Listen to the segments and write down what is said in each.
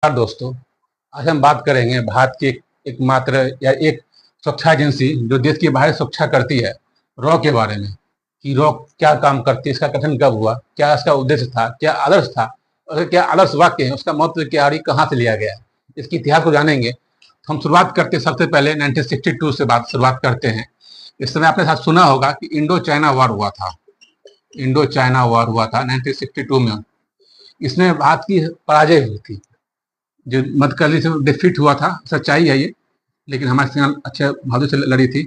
नमस्कार दोस्तों। आज हम बात करेंगे भारत की एकमात्र या एक सुरक्षा एजेंसी जो देश की बाहरी सुरक्षा करती है, रॉ के बारे में। कि रॉ क्या काम करती है, इसका गठन कब हुआ, क्या इसका उद्देश्य था, क्या आदर्श था, और क्या आदर्श वाक्य है, उसका महत्व क्या और ये कहाँ से लिया गया है, इसके इतिहास को जानेंगे। तो हम शुरुआत करते हैं, सबसे पहले 1962 से शुरुआत करते हैं। इस समय आपने साथ सुना होगा कि इंडो चाइना वॉर हुआ था। इंडो चाइना वॉर हुआ था 1962 में। इसमें भारत की पराजय हुई थी, जो मदकली से डिफीट हुआ था, सच्चाई है ये। लेकिन हमारी सेना अच्छे बहादुर से लड़ी थी।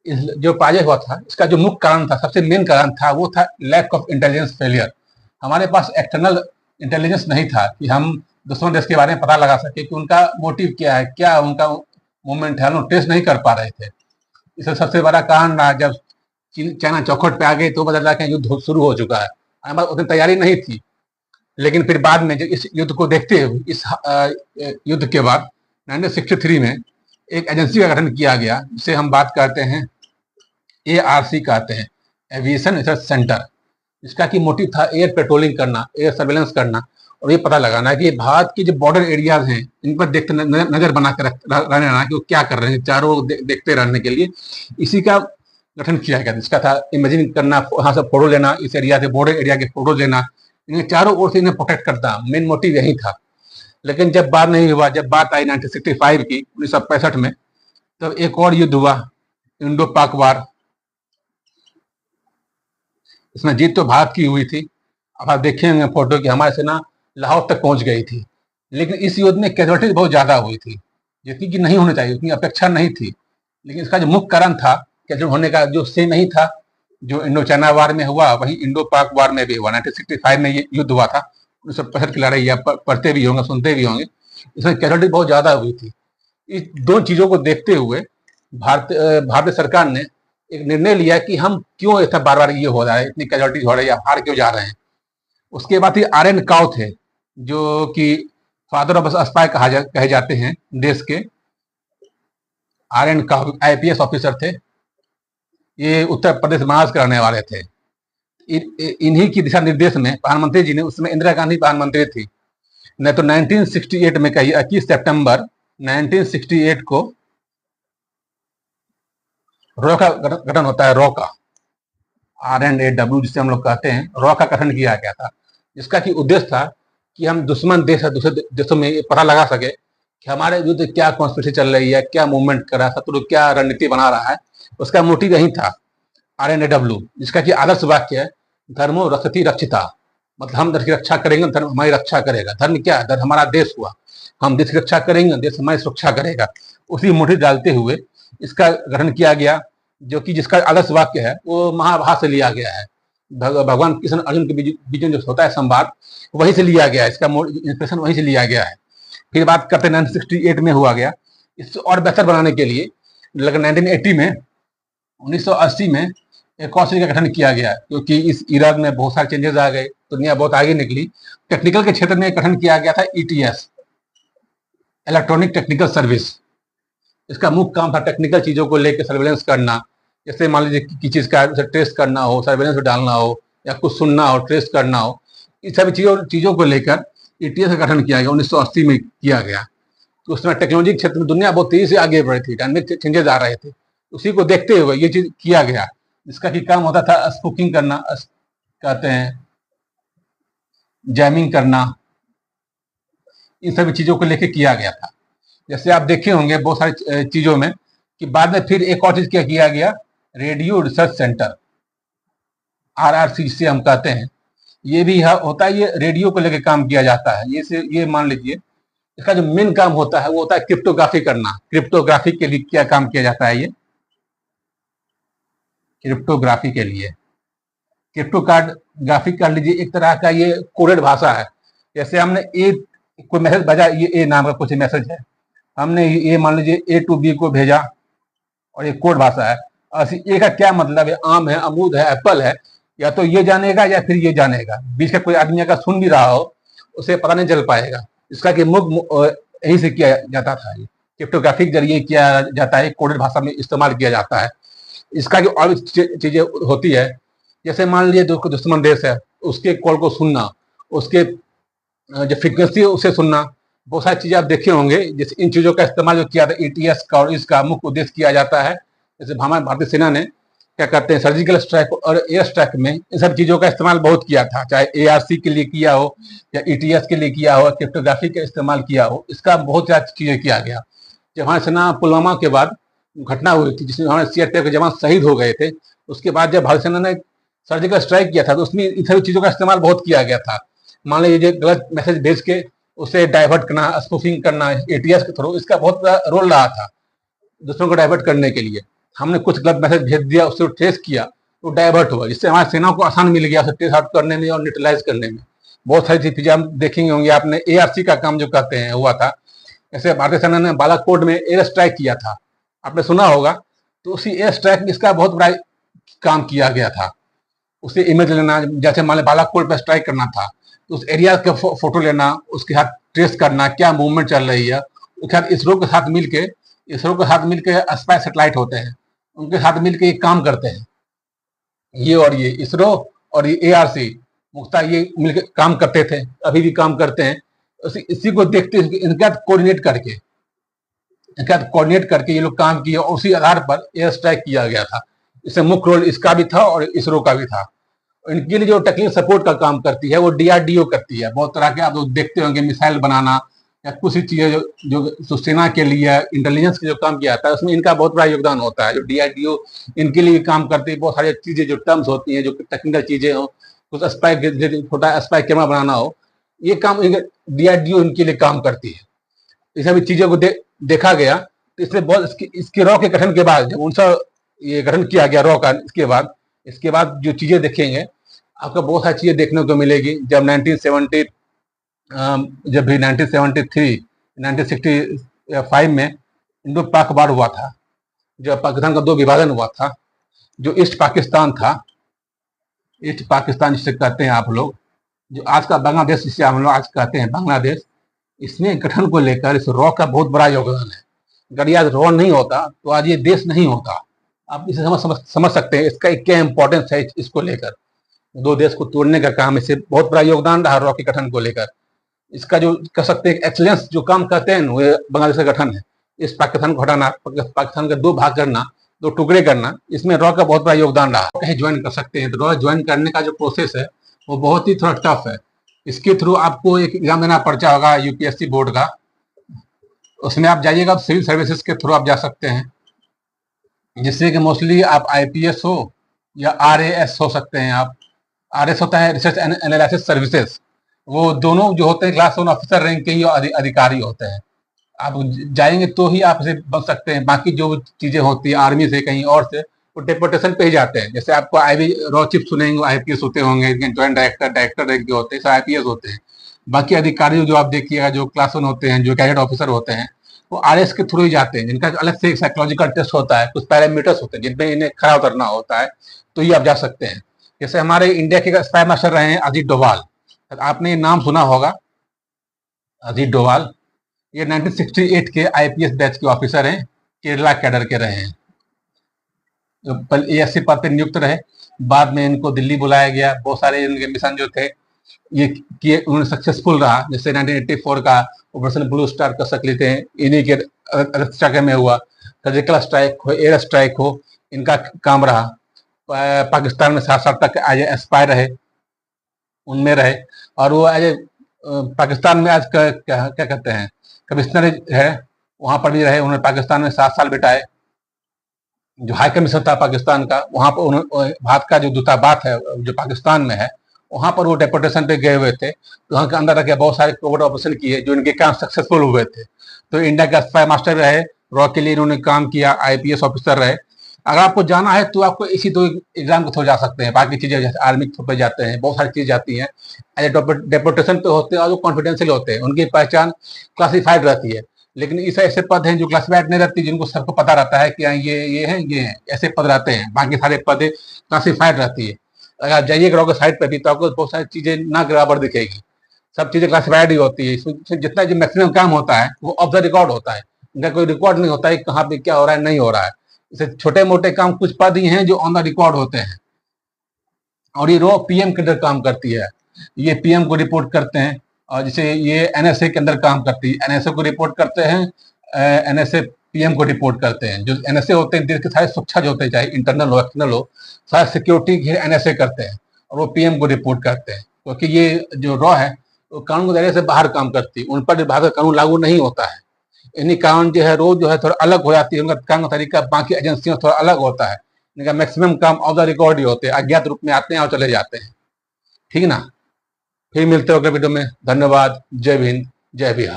इस जो पराजय हुआ था, इसका जो मुख्य कारण था, सबसे मेन कारण था, वो था लैक ऑफ इंटेलिजेंस फेलियर। हमारे पास एक्सटर्नल इंटेलिजेंस नहीं था कि हम दुश्मन देश के बारे में पता लगा सके कि उनका मोटिव क्या है, क्या उनका मूवमेंट है, हम लोग टेस्ट नहीं कर पा रहे थे। इसका सबसे बड़ा कारण रहा, जब चाइना चौखट पे आ गई तो पता चला कि युद्ध शुरू हो चुका है। हमारे पास उतनी तैयारी नहीं थी। लेकिन फिर बाद में, जो इस युद्ध को देखते हुए, इस युद्ध के बाद 1963 में एक एजेंसी का गठन किया गया, जिसे हम बात करते हैं ARC कहते हैं, एविएशन रिसर्च सेंटर। इसका की मोटिव था एयर पेट्रोलिंग करना, एयर सर्वेलेंस करना, और ये पता लगाना कि भारत की जो बॉर्डर एरियाज हैं, इन पर देखते नजर बना कर रहना कि वो क्या कर रहे हैं, चारों देखते रहने के लिए इसी का गठन किया गया। इसका था इमेजिन करना, वहां से फोटो लेना, इस एरिया से, बॉर्डर एरिया के फोटो लेना, इन्हें चारों ओर से इन्हें प्रोटेक्ट करता। मेन मोटिव यही था। लेकिन जब बात नहीं हुआ, जब बात आई 1965 की, 1965 में, तब एक और युद्ध हुआ, इंडो पाक वार। इसमें जीत तो भारत की हुई थी। अब आप देखेंगे फोटो की, हमारी सेना लाहौर तक पहुंच गई थी। लेकिन इस युद्ध में कैजुअलिटी बहुत ज्यादा हुई थी, जितनी की नहीं होनी चाहिए, उतनी अपेक्षा नहीं थी। लेकिन इसका जो मुख्य कारण था कैजुअल होने का, जो से नहीं था, जो इंडो चाइना वार में हुआ, वही इंडो पाक वार में भी हुआ। 1965 में ये युद्ध हुआ था। 1965 की लड़ाई आप पढ़ते भी होंगे, सुनते भी होंगे। इसमें कैजुअलिटी बहुत ज्यादा हुई थी। इस दो चीजों को देखते हुए भारतीय सरकार ने एक निर्णय लिया कि हम क्यों ऐसा बार बार ये हो रहा है, इतनी कैजुअलिटी हो रही है, हार क्यों जा रहे हैं। उसके बाद ही RN काउ थे, जो कि फादर ऑफ स्पाई कहे जाते हैं देश के। RN काउ IPS ऑफिसर थे। ये उत्तर प्रदेश महाराष्ट्र के रहने वाले थे। इन्हीं की दिशा निर्देश में प्रधानमंत्री जी ने, उस समय इंदिरा गांधी प्रधानमंत्री थी, नहीं तो 1968 में कहिए 21 सितंबर 1968 को रॉ का गठन होता है। रॉ का, RNAW जिसे हम लोग कहते हैं, रॉ का गठन किया गया था। जिसका की उद्देश्य था कि हम दुश्मन देश है, दूसरे देशों में ये पता लगा सके कि हमारे युद्ध क्या कॉन्स्पिरेसी चल रही है, क्या मूवमेंट कर रहा है, शत्रु क्या रणनीति बना रहा है। उसका मोटिव यही था, RNAW, जिसका की आदर्श वाक्य है, धर्मो रक्षति रक्षिता। मतलब हम देश की रक्षा करेंगे, धर्म हमारी रक्षा करेगा। धर्म क्या है? हमारा देश हुआ। हम देश की रक्षा करेंगे, देश हमारी सुरक्षा करेगा। उसी मोटिव डालते हुए इसका गठन किया गया, जो कि जिसका आदर्श वाक्य है वो महाभारत से लिया गया है। भगवान कृष्ण अर्जुन के बीच में जो होता है संवाद, वहीं से लिया गया है। इसका इंस्पिरेशन वहीं से लिया गया है। फिर बात करते हैं 1968 में हुआ गया। इससे और बेहतर बनाने के लिए लगभग 1980 में, 1980 में एक कौशल का गठन किया गया, क्योंकि इस इरा में बहुत सारे चेंजेस आ गए, दुनिया बहुत आगे निकली। टेक्निकल के क्षेत्र में गठन किया गया था ETS, इलेक्ट्रॉनिक टेक्निकल सर्विस। इसका मुख्य काम था टेक्निकल चीजों को लेकर सर्वेलेंस करना। जैसे मान लीजिए किसी चीज का ट्रेस करना हो, सर्वेलेंस में डालना हो, या कुछ सुनना हो, ट्रेस करना हो, इस सभी चीजों को लेकर ETS का गठन किया गया, 1980 में किया गया। तो उस समय टेक्नोलॉजी के क्षेत्र में दुनिया बहुत तेजी से आगे बढ़ रही थी, डायनेमिक चेंजेस आ रहे थे। उसी को देखते हुए ये चीज किया गया, जिसका की काम होता था स्पूकिंग करना, कहते हैं जैमिंग करना। इन सभी चीजों को लेकर किया गया था। जैसे आप देखे होंगे बहुत सारी चीजों में कि बाद में फिर एक और चीज क्या किया गया, रेडियो रिसर्च सेंटर, RRC से हम कहते हैं। ये भी होता है, ये रेडियो को लेकर काम किया जाता है। ये मान लीजिए, इसका जो मेन काम होता है वो होता है क्रिप्टोग्राफी करना। क्रिप्टोग्राफी के लिए क्या काम किया जाता है, ये क्रिप्टोग्राफी के लिए, क्रिप्टो कार्ड ग्राफिक कर लीजिए, एक तरह का ये कोडेड भाषा है। जैसे हमने कोई मैसेज भेजा, ये ए नाम का कुछ मैसेज है, हमने ये मान लीजिए A to B को भेजा, और ये कोड भाषा है। ए का क्या मतलब है, आम है, अमरूद है, एप्पल है, या तो ये जानेगा या फिर ये जानेगा। बीच का कोई आदमी अगर सुन भी रहा हो, उसे पता नहीं चल पाएगा। इसका कि मुख्य यही से किया जाता था, ये क्रिप्टोग्राफिक जरिए किया जाता है, कोडेड भाषा में इस्तेमाल किया जाता है। इसका जो और चीजें होती है, जैसे मान लीजिए दुश्मन देश है, उसके कॉल को सुनना, उसके जो फ्रीक्वेंसी है उसे सुनना, बहुत सारी चीजें आप देखे होंगे, जैसे इन चीजों का इस्तेमाल जो किया था ईटीएस का, और इसका मुख्य उद्देश्य किया जाता है। जैसे हमारे भारतीय सेना ने क्या करते हैं, सर्जिकल स्ट्राइक और एयर स्ट्राइक में इन सब चीजों का इस्तेमाल बहुत किया था, चाहे एआरसी के लिए किया हो या ईटीएस के लिए किया हो, क्रिप्टोग्राफी का इस्तेमाल किया हो, इसका बहुत ज़्यादा चीजें किया गया। जब हमारी सेना पुलवामा के बाद घटना हुई थी जिसमें हमारे सीआरपीएफ के जवान शहीद हो गए थे, उसके बाद जब भारतीय सेना ने सर्जिकल स्ट्राइक किया था तो उसमें इन सभी चीजों का इस्तेमाल बहुत किया गया था। मान लीजिए गलत मैसेज भेज के उसे डाइवर्ट करना, स्पूफिंग करना एटीएस के थ्रू, इसका बहुत बड़ा रोल रहा था दूसरों को डाइवर्ट करने के लिए। हमने कुछ गलत मैसेज भेज दिया, उससे ट्रेस किया तो डाइवर्ट हुआ, जिससे हमारी सेना को आसान मिल गया उसे ट्रेस आउट करने में और न्यूट्रलाइज करने में। बहुत सारी चीजें हम देखेंगे होंगे आपने, एआरसी का काम जो कहते हैं हुआ था। ऐसे भारतीय सेना ने बालाकोट में एयर स्ट्राइक किया था, आपने सुना होगा। तो उसी एयर स्ट्राइक में इसका बहुत बड़ा काम किया गया था। उसे इमेज लेना, जैसे मान लो बालाकोट पर स्ट्राइक करना था तो उस एरिया का फोटो लेना, उसके साथ ट्रेस करना क्या मूवमेंट चल रही है। उसके साथ इसरो के साथ मिलके स्पाई सैटेलाइट होते हैं, उनके साथ मिलके ये काम करते हैं। ये इसरो और ये एआरसी मुख्ता ये मिलकर काम करते थे, अभी भी काम करते हैं। इसी को देखते इनके साथ कोऑर्डिनेट करके ये लोग काम किए और उसी आधार पर एयर स्ट्राइक किया गया था। इसमें मुख्य रोल इसका भी था और इसरो का भी था। इनके लिए जो टेक्निकल सपोर्ट का काम करती है वो डीआरडीओ करती है। बहुत तरह के आप लोग देखते होंगे, मिसाइल बनाना या कुछ ही चीजें जो सेना के लिए इंटेलिजेंस के जो काम किया जाता है उसमें इनका बहुत बड़ा योगदान होता है। जो डीआरडीओ इनके लिए काम करती है, बहुत सारी चीजें जो टर्म्स होती हैं, जो टेक्निकल चीजें हो, कुछ छोटा स्पाई कैमरा बनाना हो, ये काम डीआरडीओ इनके लिए काम करती है। इस सभी चीजों को देखा गया। तो इसमें बहुत इसके रॉ के गठन के बाद, जब उनका ये गठन किया गया रॉ का, इसके बाद जो चीजें देखेंगे आपको बहुत सारी चीजें देखने को मिलेगी। जब 1970 जब भी 1973 1965 में इंडो पाक वार हुआ था, जब पाकिस्तान का दो विभाजन हुआ था, जो ईस्ट पाकिस्तान था, ईस्ट पाकिस्तान जिसे कहते हैं आप लोग, जो आज का बांग्लादेश जिसे हम लोग आज कहते हैं बांग्लादेश, इसमें गठन को लेकर इस रॉ का बहुत बड़ा योगदान है। अगर आज रॉ नहीं होता तो आज ये देश नहीं होता। आप इसे समझ सकते हैं इसका क्या इंपॉर्टेंस है। इसको लेकर दो देश को तोड़ने का काम, इससे बहुत बड़ा योगदान रहा रॉ के गठन को लेकर। इसका जो कह सकते हैं एक्सीलेंस जो काम करते हैं वो बांग्लादेश का गठन है। इस पाकिस्तान को हटाना, पाकिस्तान का दो भाग करना, दो टुकड़े करना, इसमें रॉ का बहुत बड़ा योगदान रहा। कहीं ज्वाइन कर सकते हैं तो रॉ ज्वाइन करने का जो प्रोसेस है वो बहुत ही थोड़ा टफ है। इसके थ्रू आपको एक एग्जाम देना पड़ता होगा यूपीएससी बोर्ड का, उसमें आप जाइएगा तो सिविल सर्विसेज के थ्रू आप जा सकते हैं, जिससे कि मोस्टली आप आईपीएस हो या आरएएस हो सकते हैं। आप आरएस होता है रिसर्च एनालिसिस सर्विसेज, वो दोनों जो होते हैं क्लास 1 ऑफिसर रैंक के ही अधिकारी होते हैं। आप जाएंगे तो ही आप इसे बन सकते हैं। बाकी जो चीजें होती है आर्मी से कहीं और से, वो डेपुटेशन पे ही जाते हैं। जैसे आपको आईबी रॉ चीफ सुनेंगे, आईपीएस होते होंगे, ज्वाइंट डायरेक्टर रैंक के होते हैं, सब आईपीएस होते हैं। बाकी अधिकारी जो आप देखिएगा जो क्लास 1 होते हैं, जो कैडेट ऑफिसर होते हैं, वो आरएस के थ्रू ही जाते हैं, जिनका अलग से एक साइकोलॉजिकल टेस्ट होता है, कुछ पैरामीटर्स होते हैं जिनमें इन्हें खड़ा उतरना होता है, तो ये आप जा सकते हैं। जैसे हमारे इंडिया के स्पाई मास्टर रहे हैं अजीत डोभाल, आपने नाम सुना होगा अजीत डोभाल। ये 1968 के आईपीएस बैच के ऑफिसर हैं, केरला कैडर के रहे हैं। एएससी पद पर नियुक्त रहे, बाद में इनको दिल्ली बुलाया गया। बहुत सारे इनके मिशन जो थे ये किए, उन्होंने सक्सेसफुल रहा। जैसे 1984 का ऑपरेशन ब्लू स्टार कर सकते थे, इन्हीं के अध्यक्षता में हुआ। सर्जिकल स्ट्राइक हो, एयर स्ट्राइक हो, इनका काम रहा। पाकिस्तान में 7 साल तक एज ए स्पाई रहे, उनमें रहे। और वो एज पाकिस्तान में आज क्या कहते हैं कमिश्नर है, वहां पर भी रहे। उन्होंने पाकिस्तान में 7 साल बिताए। जो हाई कमीशन था पाकिस्तान का, वहां पर भारत का जो दूतावास है जो पाकिस्तान में है, वहां पर वो डेपुटेशन पे गए हुए थे। तो वहां के अंदर रखे बहुत सारे कोविड ऑपरेशन किए जो इनके काम सक्सेसफुल हुए थे। तो इंडिया का स्पाई मास्टर रहे, रॉ के लिए इन्होंने काम किया, आईपीएस ऑफिसर रहे। अगर आपको जाना है तो आपको इसी 2 एग्जाम के थ्रू जा सकते हैं। बाकी चीजें जैसे आर्मी के थ्रू पे जाते हैं, बहुत सारी चीजें जाती हैं एज डेपुटेशन पे होते हैं, और जो कॉन्फिडेंशियल होते हैं उनकी पहचान क्लासिफाइड रहती है। लेकिन इस ऐसे पद हैं जो क्लासिफाइड नहीं रहती, जिनको सबको पता रहता है कि ये हैं, ऐसे पद रहते हैं। बाकी सारे पद क्लासिफाइड रहती है। अगर आप जाइएगा रॉ साइड पे भी तो आपको बहुत सारी चीजें ना बराबर दिखेगी, सब चीजें क्लासिफाइड ही होती है। इसमें जितना जो मैक्सिमम काम होता है वो ऑफ द रिकॉर्ड होता है, इनका कोई रिकॉर्ड नहीं होता है कहाँ पे क्या हो रहा है, नहीं हो रहा है। इसे छोटे मोटे काम कुछ पद ही हैं जो ऑन द रिकॉर्ड होते हैं। और ये रॉ पीएम के अंदर काम करती है, ये पीएम को रिपोर्ट करते हैं। और जैसे ये एनएसए के अंदर काम करती है, एनएसए को रिपोर्ट करते हैं, एनएसए पीएम को रिपोर्ट करते हैं। जो एनएसए होते हैं देश के सारे सुरक्षा जो होते हैं, चाहे इंटरनल हो एक्सटर्नल हो, सारे सिक्योरिटी एनएसए करते हैं और वो पीएम को रिपोर्ट करते हैं, क्योंकि ये जो रॉ है वो कानून के दायरे से बाहर काम करती है, उन पर भारत का कानून लागू नहीं होता है। इन्हीं कारण जो है रोज जो है थोड़ा अलग हो जाती है, उनका काम का तरीका बाकी एजेंसियों से थोड़ा अलग होता है। इनका मैक्सिमम काम ऑफ द रिकॉर्ड ही होते हैं, अज्ञात रूप में आते हैं और चले जाते हैं। ठीक ना? फिर मिलते हैं अगले वीडियो में। धन्यवाद। जय हिंद, जय बिहार।